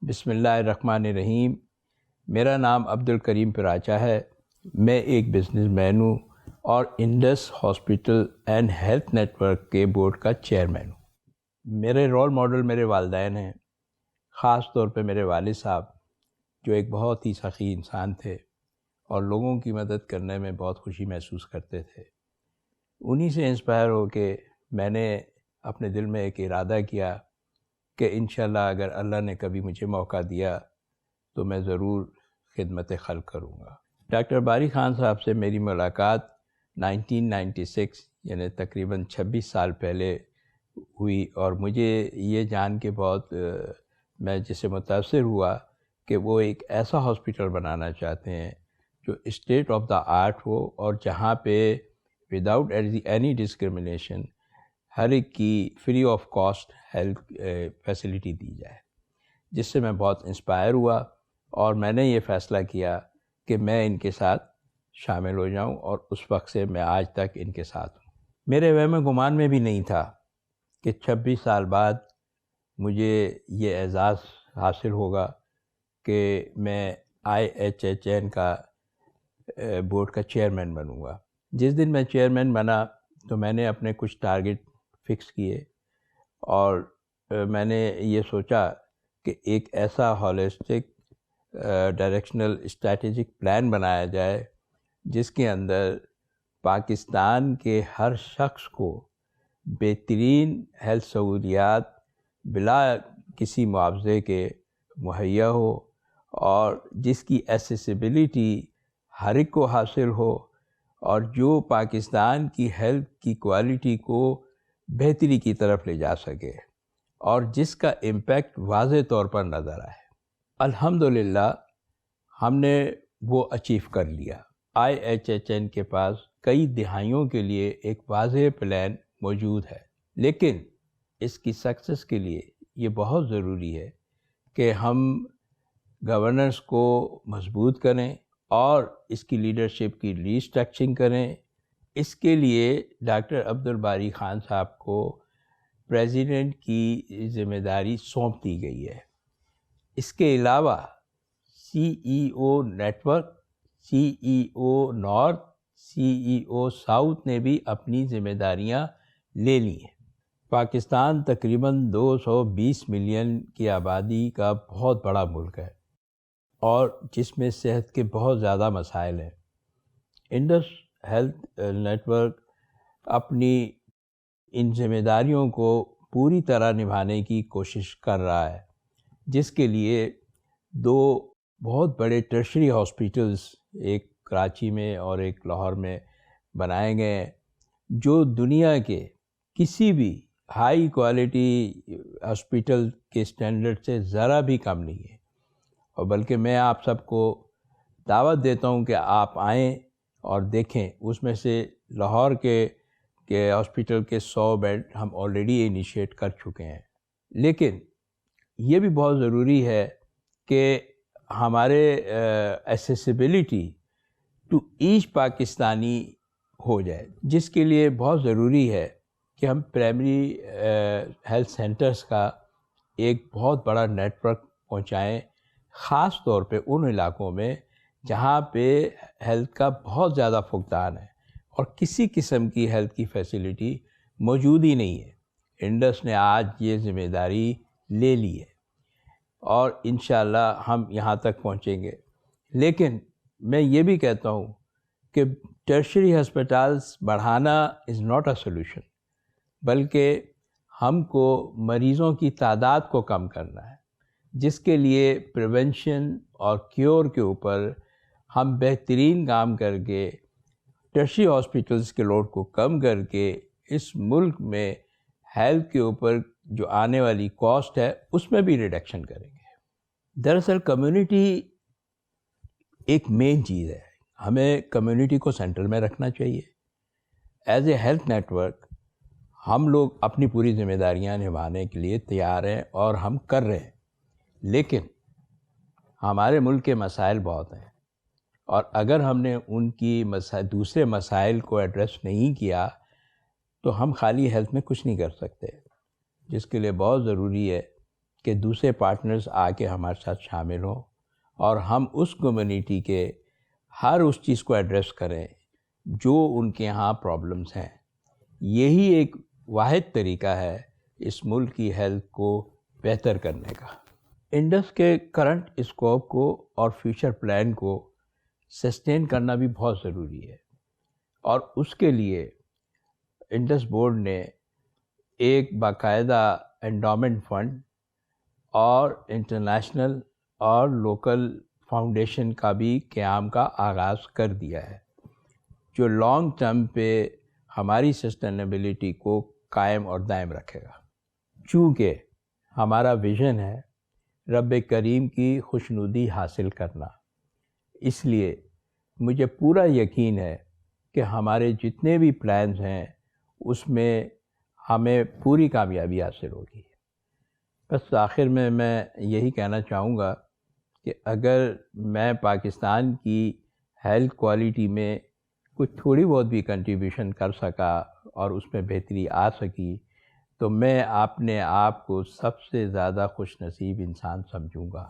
بسم اللہ الرحمن الرحیم۔ میرا نام عبدالکریم پراچا ہے۔ میں ایک بزنس مین ہوں اور Indus hospital and health network کے بورڈ کا چیئرمین ہوں۔ میرے رول ماڈل میرے والدین ہیں، خاص طور پہ میرے والد صاحب جو ایک بہت ہی سخی انسان تھے اور لوگوں کی مدد کرنے میں بہت خوشی محسوس کرتے تھے۔ انہی سے انسپائر ہو کے میں نے اپنے دل میں ایک ارادہ کیا کہ انشاءاللہ اگر اللہ نے کبھی مجھے موقع دیا تو میں ضرور خدمت خلق کروں گا۔ ڈاکٹر باری خان صاحب سے میری ملاقات 1996 یعنی تقریباً 26 سال پہلے ہوئی، اور مجھے یہ جان کے بہت میں جسے متاثر ہوا کہ وہ ایک ایسا ہاسپٹل بنانا چاہتے ہیں جو اسٹیٹ آف دا آرٹ ہو اور جہاں پہ وداؤٹ اینی ڈسکرمنیشن ہر ایک کی free of cost health facility دی جائے، جس سے میں بہت انسپائر ہوا اور میں نے یہ فیصلہ کیا کہ میں ان کے ساتھ شامل ہو جاؤں، اور اس وقت سے میں آج تک ان کے ساتھ ہوں۔ میرے وہم گمان میں بھی نہیں تھا کہ 26 سال بعد مجھے یہ اعزاز حاصل ہوگا کہ میں IHHN کا بورڈ کا چیئرمین بنوں گا۔ جس دن میں چیئرمین بنا تو میں نے اپنے کچھ ٹارگٹ فکس کیے اور میں نے یہ سوچا کہ ایک ایسا ہالسٹک ڈائریکشنل اسٹریٹجک پلان بنایا جائے جس کے اندر پاکستان کے ہر شخص کو بہترین ہیلتھ سہولیات بلا کسی معاوضے کے مہیا ہو، اور جس کی ایسیسیبلٹی ہر ایک کو حاصل ہو، اور جو پاکستان کی ہیلتھ کی کوالٹی کو بہتری کی طرف لے جا سکے، اور جس کا امپیکٹ واضح طور پر نظر آئے۔ الحمدللہ ہم نے وہ اچیو کر لیا۔ IHHN کے پاس کئی دہائیوں کے لیے ایک واضح پلان موجود ہے، لیکن اس کی سکسیس کے لیے یہ بہت ضروری ہے کہ ہم گورننس کو مضبوط کریں اور اس کی لیڈرشپ کی ری اسٹرکچرنگ کریں۔ اس کے لیے ڈاکٹر عبدالباری خان صاحب کو پریزیڈنٹ کی ذمہ داری سونپ دی گئی ہے۔ اس کے علاوہ CEO network, CEO north, CEO south نے بھی اپنی ذمہ داریاں لے لی ہیں۔ پاکستان تقریباً 220 ملین کی آبادی کا بہت بڑا ملک ہے اور جس میں صحت کے بہت زیادہ مسائل ہیں۔ انڈس ہیلتھ نیٹ ورک اپنی ان ذمہ داریوں کو پوری طرح نبھانے کی کوشش کر رہا ہے، جس کے لیے 2 بہت بڑے ٹرشری ہاسپٹلز، ایک کراچی میں اور ایک لاہور میں بنائے گئے ہیں، جو دنیا کے کسی بھی ہائی کوالٹی ہاسپٹل کے اسٹینڈرڈ سے ذرا بھی کم نہیں ہے۔ اور بلکہ میں آپ سب کو دعوت دیتا ہوں کہ آپ آئیں اور دیکھیں۔ اس میں سے لاہور کے ہاسپٹل کے 100 بیڈ ہم آلریڈی انیشیٹ کر چکے ہیں، لیکن یہ بھی بہت ضروری ہے کہ ہمارے ایسیسیبلٹی ٹو ایچ پاکستانی ہو جائے، جس کے لیے بہت ضروری ہے کہ ہم پرائمری ہیلتھ سینٹرز کا ایک بہت بڑا نیٹ ورک پہنچائیں، خاص طور پہ ان علاقوں میں جہاں پہ ہیلتھ کا بہت زیادہ فقدان ہے اور کسی قسم کی ہیلتھ کی فیسلٹی موجود ہی نہیں ہے۔ انڈس نے آج یہ ذمہ داری لے لی ہے اور انشاءاللہ ہم یہاں تک پہنچیں گے۔ لیکن میں یہ بھی کہتا ہوں کہ ٹرشری ہسپتالز بڑھانا از ناٹ اے سولوشن، بلکہ ہم کو مریضوں کی تعداد کو کم کرنا ہے، جس کے لیے پریونشن اور کیور کے اوپر ہم بہترین کام کر کے ٹرشری ہاسپٹلز کے لوڈ کو کم کر کے اس ملک میں ہیلتھ کے اوپر جو آنے والی کاسٹ ہے اس میں بھی ریڈکشن کریں گے۔ دراصل کمیونٹی ایک مین چیز ہے، ہمیں کمیونٹی کو سینٹر میں رکھنا چاہیے۔ As a health network ہم لوگ اپنی پوری ذمہ داریاں نبھانے کے لیے تیار ہیں اور ہم کر رہے ہیں، لیکن ہمارے ملک کے مسائل بہت ہیں، اور اگر ہم نے ان کی دوسرے مسائل کو ایڈریس نہیں کیا تو ہم خالی ہیلتھ میں کچھ نہیں کر سکتے، جس کے لیے بہت ضروری ہے کہ دوسرے پارٹنرز آ کے ہمارے ساتھ شامل ہوں اور ہم اس کمیونٹی کے ہر اس چیز کو ایڈریس کریں جو ان کے ہاں پرابلمز ہیں۔ یہی ایک واحد طریقہ ہے اس ملک کی ہیلتھ کو بہتر کرنے کا۔ انڈس کے کرنٹ اسکوپ کو اور فیوچر پلان کو سسٹین کرنا بھی بہت ضروری ہے، اور اس کے لیے انڈس بورڈ نے ایک باقاعدہ انڈومنٹ فنڈ اور انٹرنیشنل اور لوکل فاؤنڈیشن کا بھی قیام کا آغاز کر دیا ہے، جو لانگ ٹرم پہ ہماری سسٹینیبلٹی کو قائم اور دائم رکھے گا۔ چونکہ ہمارا ویژن ہے رب کریم کی خوشنودی حاصل کرنا، اس لیے مجھے پورا یقین ہے کہ ہمارے جتنے بھی پلانز ہیں اس میں ہمیں پوری کامیابی حاصل ہوگی۔ بس آخر میں یہی کہنا چاہوں گا کہ اگر میں پاکستان کی ہیلتھ کوالٹی میں کچھ تھوڑی بہت بھی کنٹریبیوشن کر سکا اور اس میں بہتری آ سکی تو میں اپنے آپ کو سب سے زیادہ خوش نصیب انسان سمجھوں گا۔